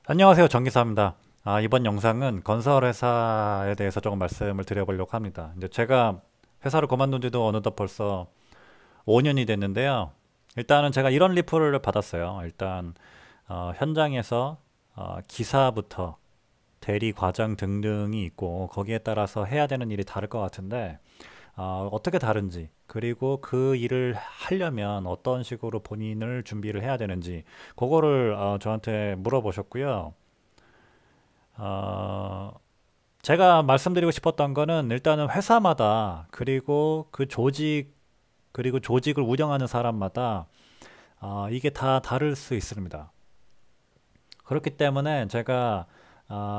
안녕하세요. 정기사입니다. 이번 영상은 건설회사에 대해서 조금 말씀을 드려보려고 합니다. 이제 제가 회사를 그만둔 지도 어느덧 벌써 5년이 됐는데요. 일단은 제가 이런 리플을 받았어요. 일단 현장에서 기사부터 대리, 과장 등등이 있고 거기에 따라서 해야 되는 일이 다를 것 같은데 어떻게 다른지, 그리고 그 일을 하려면 어떤 식으로 본인을 준비를 해야 되는지 그거를 저한테 물어보셨고요. 어, 제가 말씀드리고 싶었던 거는 일단은 회사마다, 그리고 그 조직, 그리고 조직을 운영하는 사람마다 이게 다 다를 수 있습니다. 그렇기 때문에 제가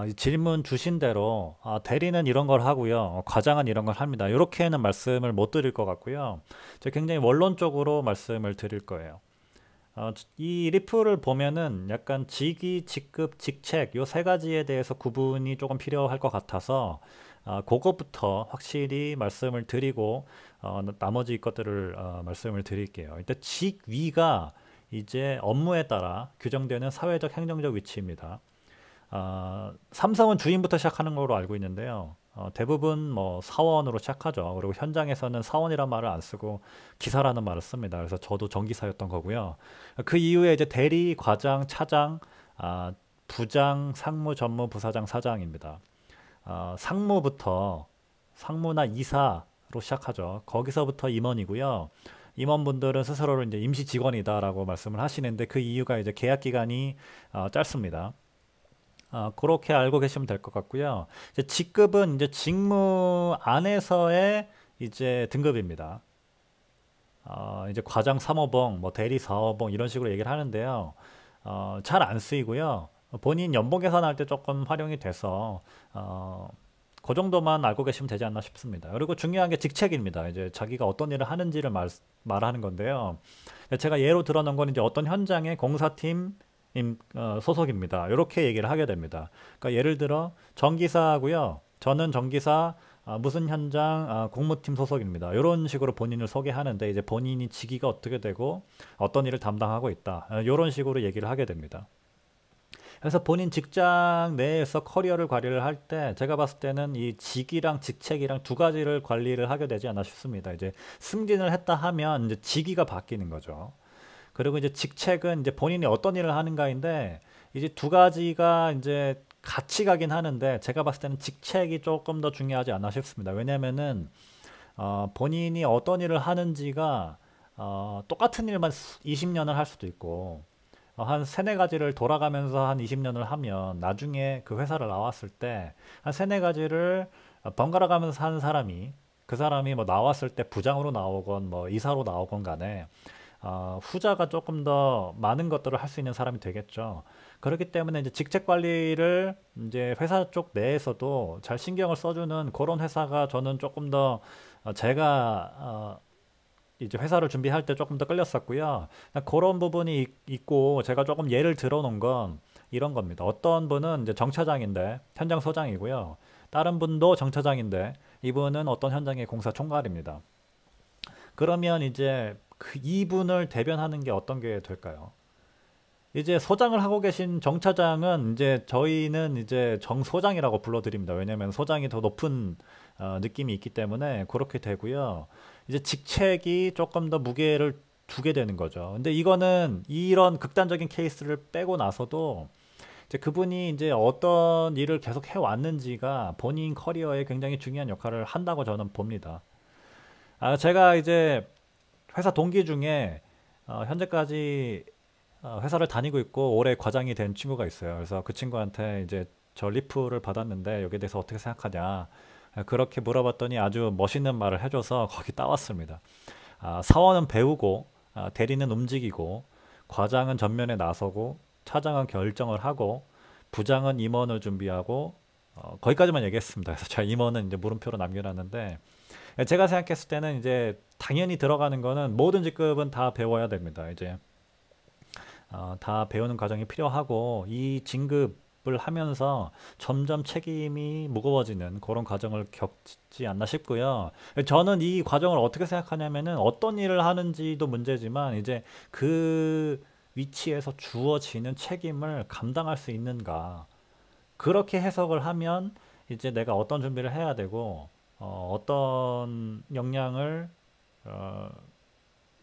이 질문 주신 대로 대리는 이런 걸 하고요, 과장은 이런 걸 합니다, 이렇게는 말씀을 못 드릴 것 같고요. 제가 굉장히 원론적으로 말씀을 드릴 거예요. 이 리플을 보면은 약간 직위, 직급, 직책 요 세 가지에 대해서 구분이 조금 필요할 것 같아서 그것부터 확실히 말씀을 드리고 나머지 것들을 말씀을 드릴게요. 일단 직위가 이제 업무에 따라 규정되는 사회적 행정적 위치입니다. 삼성은 주임부터 시작하는 걸로 알고 있는데요. 대부분 뭐 사원으로 시작하죠. 그리고 현장에서는 사원이란 말을 안 쓰고 기사라는 말을 씁니다. 그래서 저도 전기사였던 거고요. 그 이후에 이제 대리, 과장, 차장, 아, 부장, 상무, 전무, 부사장, 사장입니다. 상무부터 상무나 이사로 시작하죠. 거기서부터 임원이고요. 임원분들은 스스로를 이제 임시 직원이다라고 말씀을 하시는데 그 이유가 이제 계약 기간이 짧습니다. 그렇게 알고 계시면 될 것 같고요. 이제 직급은 이제 직무 안에서의 이제 등급입니다. 이제 과장 3호봉, 뭐 대리 4호봉 이런 식으로 얘기를 하는데요. 잘 안 쓰이고요. 본인 연봉 계산할 때 조금 활용이 돼서 그 정도만 알고 계시면 되지 않나 싶습니다. 그리고 중요한 게 직책입니다. 이제 자기가 어떤 일을 하는지를 말하는 건데요. 제가 예로 들어놓은 건 이제 어떤 현장의 공사팀 소속입니다. 이렇게 얘기를 하게 됩니다. 그러니까 예를 들어 전기사고요. 저는 전기사 무슨 현장 공무팀 소속입니다. 이런 식으로 본인을 소개하는데 이제 본인이 직위가 어떻게 되고 어떤 일을 담당하고 있다. 이런 식으로 얘기를 하게 됩니다. 그래서 본인 직장 내에서 커리어를 관리를 할 때 제가 봤을 때는 이 직위랑 직책이랑 두 가지를 관리를 하게 되지 않나 싶습니다. 이제 승진을 했다 하면 이제 직위가 바뀌는 거죠. 그리고 이제 직책은 이제 본인이 어떤 일을 하는가인데 이제 두 가지가 이제 같이 가긴 하는데 제가 봤을 때는 직책이 조금 더 중요하지 않나 싶습니다. 왜냐면은 본인이 어떤 일을 하는지가 똑같은 일만 20년을 할 수도 있고 한 세네 가지를 돌아가면서 한 20년을 하면 나중에 그 회사를 나왔을 때 한 세네 가지를 번갈아 가면서 하는 사람이, 그 사람이 뭐 나왔을 때 부장으로 나오건 뭐 이사로 나오건 간에 후자가 조금 더 많은 것들을 할 수 있는 사람이 되겠죠. 그렇기 때문에 이제 직책 관리를 이제 회사 쪽 내에서도 잘 신경을 써주는 그런 회사가 저는 조금 더 제가 이제 회사를 준비할 때 조금 더 끌렸었고요. 그런 부분이 있고 제가 조금 예를 들어 놓은 건 이런 겁니다. 어떤 분은 이제 정차장인데 현장 소장이고요. 다른 분도 정차장인데 이분은 어떤 현장의 공사 총괄입니다. 그러면 이제 그 이분을 대변하는 게 어떤 게 될까요? 이제 소장을 하고 계신 정차장은 이제 저희는 이제 정소장이라고 불러드립니다. 왜냐하면 소장이 더 높은 느낌이 있기 때문에 그렇게 되고요. 이제 직책이 조금 더 무게를 두게 되는 거죠. 근데 이거는 이런 극단적인 케이스를 빼고 나서도 이제 그분이 이제 어떤 일을 계속 해왔는지가 본인 커리어에 굉장히 중요한 역할을 한다고 저는 봅니다. 제가 이제 회사 동기 중에 현재까지 회사를 다니고 있고 올해 과장이 된 친구가 있어요. 그래서 그 친구한테 이제 저 리플을 받았는데 여기에 대해서 어떻게 생각하냐 그렇게 물어봤더니 아주 멋있는 말을 해줘서 거기 따왔습니다. 사원은 배우고 대리는 움직이고 과장은 전면에 나서고 차장은 결정을 하고 부장은 임원을 준비하고 거기까지만 얘기했습니다. 그래서 제가 임원은 이제 물음표로 남겨놨는데 제가 생각했을 때는 이제 당연히 들어가는 거는 모든 직급은 다 배워야 됩니다. 이제 다 배우는 과정이 필요하고 이 진급을 하면서 점점 책임이 무거워지는 그런 과정을 겪지 않나 싶고요. 저는 이 과정을 어떻게 생각하냐면은 어떤 일을 하는지도 문제지만 이제 그 위치에서 주어지는 책임을 감당할 수 있는가. 그렇게 해석을 하면 이제 내가 어떤 준비를 해야 되고 어떤 역량을 어,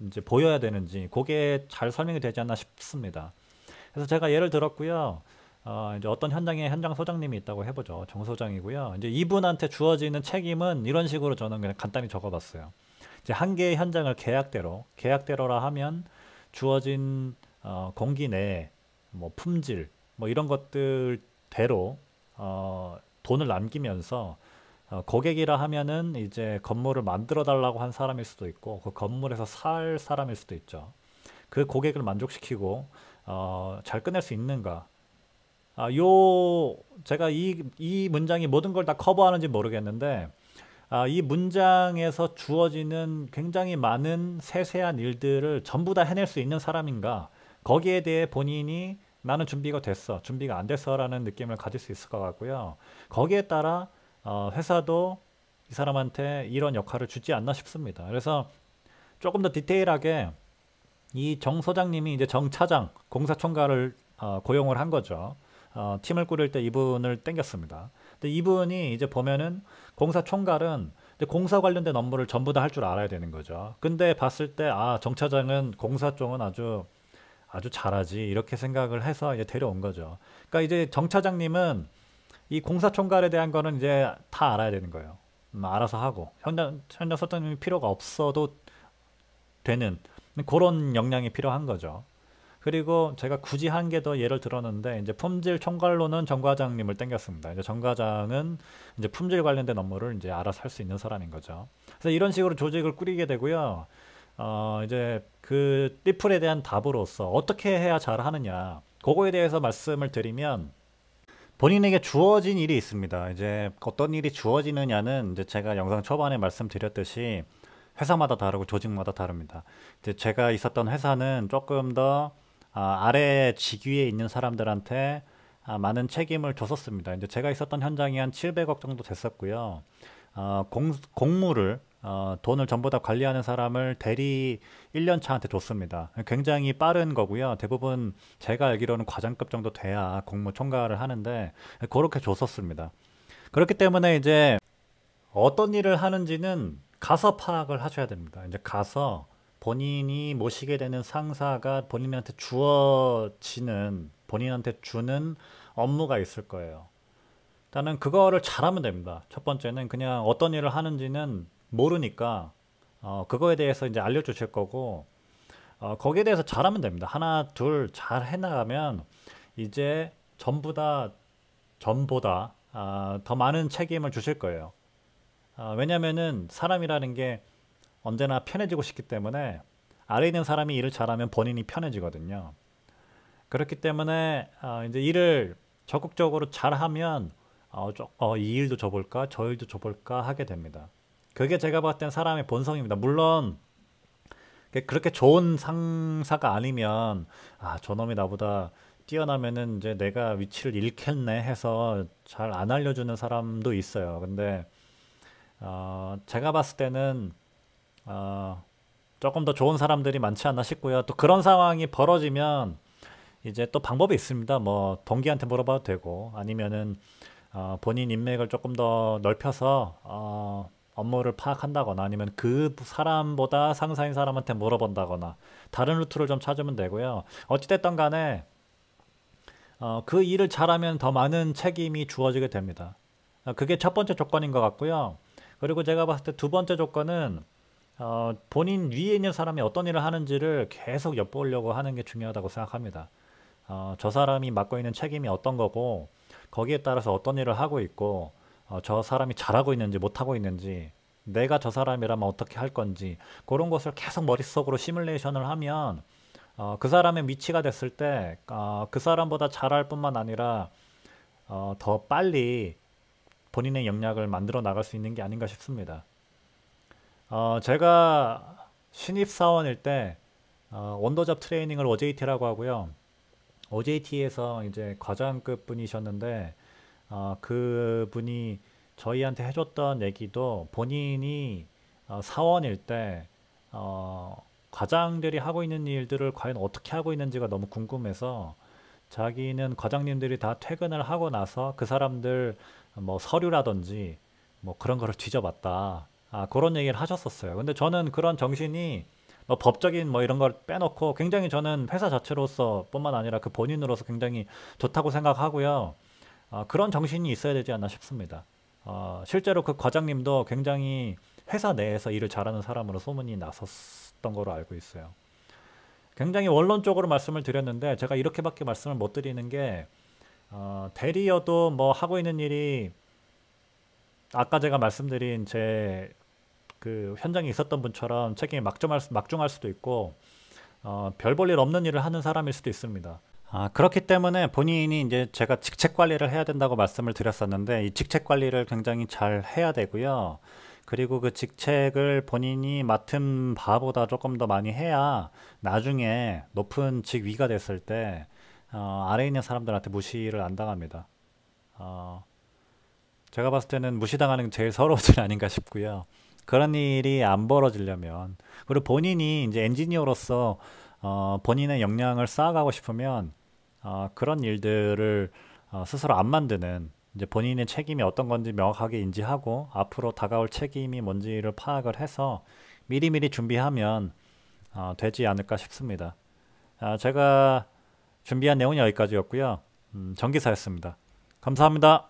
이제 보여야 되는지 그게 잘 설명이 되지 않나 싶습니다. 그래서 제가 예를 들었고요. 이제 어떤 현장에 현장 소장님이 있다고 해보죠. 정 소장이고요. 이제 이분한테 주어지는 책임은 이런 식으로 저는 그냥 간단히 적어봤어요. 이제 한 개의 현장을 계약대로라 하면 주어진 공기 내 뭐 품질 뭐 이런 것들대로 돈을 남기면서 고객이라 하면은 이제 건물을 만들어 달라고 한 사람일 수도 있고 그 건물에서 살 사람일 수도 있죠. 그 고객을 만족시키고 잘 끝낼 수 있는가? 제가 이 문장이 모든 걸 다 커버하는지 모르겠는데 이 문장에서 주어지는 굉장히 많은 세세한 일들을 전부 다 해낼 수 있는 사람인가? 거기에 대해 본인이 나는 준비가 됐어, 준비가 안 됐어라는 느낌을 가질 수 있을 것 같고요. 거기에 따라 회사도 이 사람한테 이런 역할을 주지 않나 싶습니다. 그래서 조금 더 디테일하게 이 정 소장님이 이제 정 차장, 공사총괄을 고용을 한 거죠. 팀을 꾸릴 때 이분을 땡겼습니다. 근데 이분이 이제 보면은 공사총괄은 공사 관련된 업무를 전부 다 할 줄 알아야 되는 거죠. 근데 봤을 때 정 차장은 공사 쪽은 아주 잘하지 이렇게 생각을 해서 이제 데려온 거죠. 그러니까 이제 정 차장님은 이 공사총괄에 대한 거는 이제 다 알아야 되는 거예요. 알아서 하고 현장 소장님이 필요가 없어도 되는 그런 역량이 필요한 거죠. 그리고 제가 굳이 한 개 더 예를 들었는데 이제 품질 총괄로는 정 과장님을 땡겼습니다. 이제 정 과장은 이제 품질 관련된 업무를 이제 알아서 할 수 있는 사람인 거죠. 그래서 이런 식으로 조직을 꾸리게 되고요. 이제 그 띠플에 대한 답으로서 어떻게 해야 잘하느냐 그거에 대해서 말씀을 드리면 본인에게 주어진 일이 있습니다. 이제 어떤 일이 주어지느냐는 이제 제가 영상 초반에 말씀드렸듯이 회사마다 다르고 조직마다 다릅니다. 이제 제가 있었던 회사는 조금 더 아래 직위에 있는 사람들한테 많은 책임을 줬었습니다. 이제 제가 있었던 현장이 한 700억 정도 됐었고요. 공무를 돈을 전부 다 관리하는 사람을 대리 1년 차한테 줬습니다. 굉장히 빠른 거고요. 대부분 제가 알기로는 과장급 정도 돼야 공무 총괄을 하는데 그렇게 줬었습니다. 그렇기 때문에 이제 어떤 일을 하는지는 가서 파악을 하셔야 됩니다. 이제 가서 본인이 모시게 되는 상사가 본인한테 주는 업무가 있을 거예요. 일단은 그거를 잘하면 됩니다. 첫 번째는 그냥 어떤 일을 하는지는 모르니까 그거에 대해서 이제 알려주실 거고 거기에 대해서 잘하면 됩니다. 하나, 둘 잘 해나가면 이제 전보다 더 많은 책임을 주실 거예요. 왜냐면은 사람이라는 게 언제나 편해지고 싶기 때문에 아래 있는 사람이 일을 잘하면 본인이 편해지거든요. 그렇기 때문에 이제 일을 적극적으로 잘하면 이 일도 줘볼까 저 일도 줘볼까 하게 됩니다. 그게 제가 봤을 땐 사람의 본성입니다. 물론 그렇게 좋은 상사가 아니면 저놈이 나보다 뛰어나면은 이제 내가 위치를 잃겠네 해서 잘 안 알려주는 사람도 있어요. 근데 제가 봤을 때는 조금 더 좋은 사람들이 많지 않나 싶고요. 또 그런 상황이 벌어지면 이제 또 방법이 있습니다. 뭐 동기한테 물어봐도 되고 아니면은 본인 인맥을 조금 더 넓혀서 업무를 파악한다거나 아니면 그 사람보다 상사인 사람한테 물어본다거나 다른 루트를 좀 찾으면 되고요. 어찌됐든 간에 그 일을 잘하면 더 많은 책임이 주어지게 됩니다. 그게 첫 번째 조건인 것 같고요. 그리고 제가 봤을 때 두 번째 조건은 본인 위에 있는 사람이 어떤 일을 하는지를 계속 엿보려고 하는 게 중요하다고 생각합니다. 저 사람이 맡고 있는 책임이 어떤 거고 거기에 따라서 어떤 일을 하고 있고 저 사람이 잘하고 있는지 못하고 있는지 내가 저 사람이라면 어떻게 할 건지 그런 것을 계속 머릿속으로 시뮬레이션을 하면 그 사람의 위치가 됐을 때 그 사람보다 잘할 뿐만 아니라 더 빨리 본인의 역량을 만들어 나갈 수 있는 게 아닌가 싶습니다. 제가 신입사원일 때 원더잡 트레이닝을 OJT라고 하고요. OJT에서 이제 과장급 분이셨는데 그 분이 저희한테 해줬던 얘기도 본인이 사원일 때 과장들이 하고 있는 일들을 과연 어떻게 하고 있는지가 너무 궁금해서 자기는 과장님들이 다 퇴근을 하고 나서 그 사람들 뭐 서류라든지 뭐 그런 거를 뒤져봤다. 그런 얘기를 하셨었어요. 근데 저는 그런 정신이 뭐 법적인 뭐 이런 걸 빼놓고 굉장히 저는 회사 자체로서 뿐만 아니라 그 본인으로서 굉장히 좋다고 생각하고요. 그런 정신이 있어야 되지 않나 싶습니다. 실제로 그 과장님도 굉장히 회사 내에서 일을 잘하는 사람으로 소문이 났었던 걸로 알고 있어요. 굉장히 원론적으로 말씀을 드렸는데 제가 이렇게밖에 말씀을 못 드리는 게 대리여도 뭐 하고 있는 일이 아까 제가 말씀드린 제 그 현장에 있었던 분처럼 책임이 막중할 수도 있고 별 볼 일 없는 일을 하는 사람일 수도 있습니다. 그렇기 때문에 본인이 이제 제가 직책 관리를 해야 된다고 말씀을 드렸었는데 이 직책 관리를 굉장히 잘 해야 되고요. 그리고 그 직책을 본인이 맡은 바보다 조금 더 많이 해야 나중에 높은 직위가 됐을 때 아래에 있는 사람들한테 무시를 안 당합니다. 어, 제가 봤을 때는 무시당하는 게 제일 서러운 일 아닌가 싶고요. 그런 일이 안 벌어지려면 그리고 본인이 이제 엔지니어로서 본인의 역량을 쌓아가고 싶으면 그런 일들을 스스로 안 만드는 이제 본인의 책임이 어떤 건지 명확하게 인지하고 앞으로 다가올 책임이 뭔지를 파악을 해서 미리미리 준비하면 되지 않을까 싶습니다. 제가 준비한 내용이 여기까지였고요. 정기사였습니다. 감사합니다.